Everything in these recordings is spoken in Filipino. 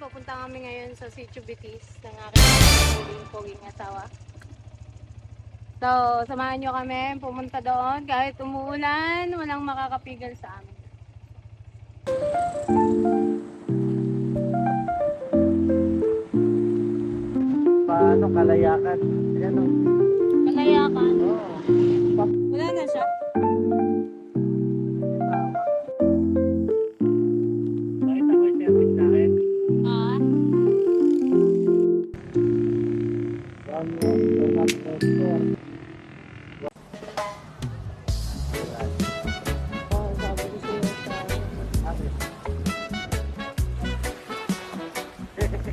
papunta kami ngayon sa Sitio Bitis ng aking poging asawa. So, samahan nyo kami pumunta doon. Kahit umuulan, walang makakapigil sa amin. Paano kalayakan? Ayan o. Kalayakan? Oo. Wala na siya. Nakita ko yung service natin. Ah?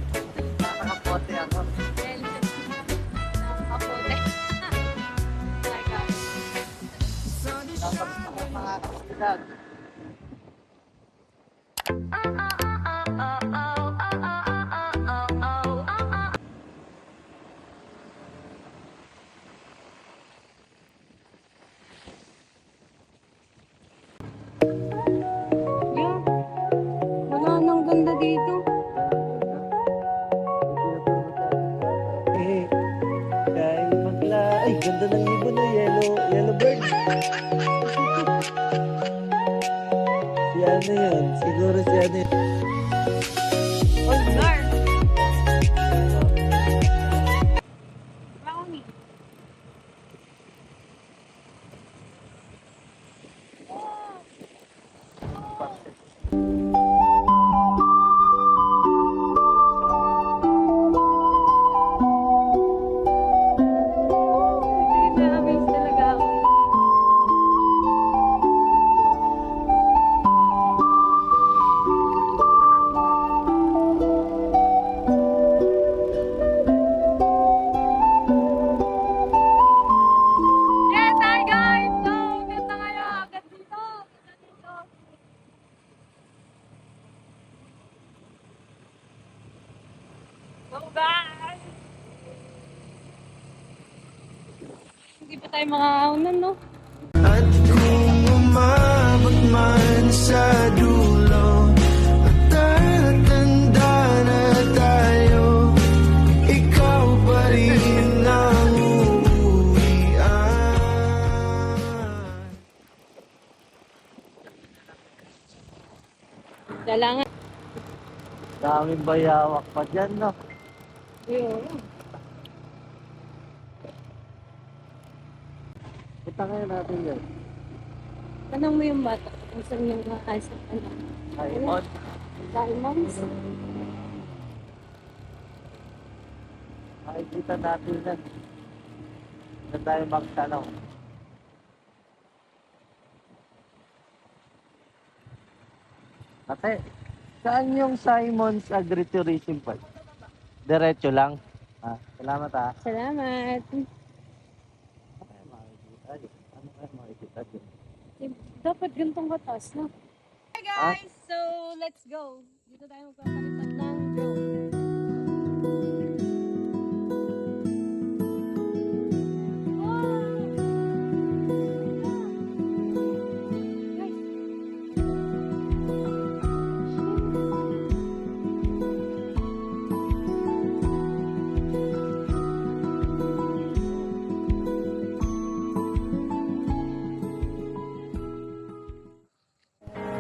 Nakakapote ako. Kapote. My God. Mga kapilag. Yeah. Wala nang ganda dito. Dahil magla... Ay, ganda ng ibon na yellow bird. Si ano yun? Siguro si ano yun. Oh, Gar. Brownie. Na-amaze talaga ako. Yes, hi guys! So, ganda kayo. Agad dito. Agad dito. So guys! Hindi pa tayo makakaunan, no? At kung umabot man sa dulo at tatanda na tayo, ikaw pa rin ang uuwian. Dalangan. Daming bayawak pa dyan, no? Ayun. Kita ngayon natin yun. Tanong mo yung bata kung saan yung asa. Ano? Simon. Diamonds? Makikita natin yan. Na tayo magtanong. Ate, saan yung Simon's Agritourism Park? Diretso lang. Ah, salamat ah. Salamat. Ano kayo makikita dyan? Ano kayo makikita dyan? Dapat gantong katas, no? Hi Ah? guys! So, let's go. Dito tayo magpapalitan ng drone.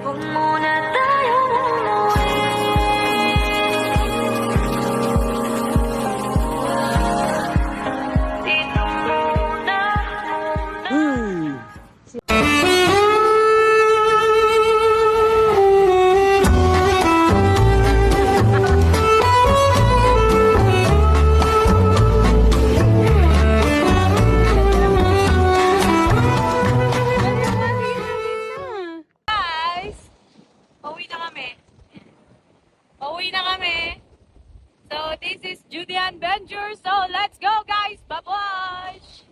Huwag muna tayong umuwi. Dito muna. Guys! Pauwi na kami. Pauwi na kami. So, this is Julian Benjur. So, let's go guys! Bye-bye!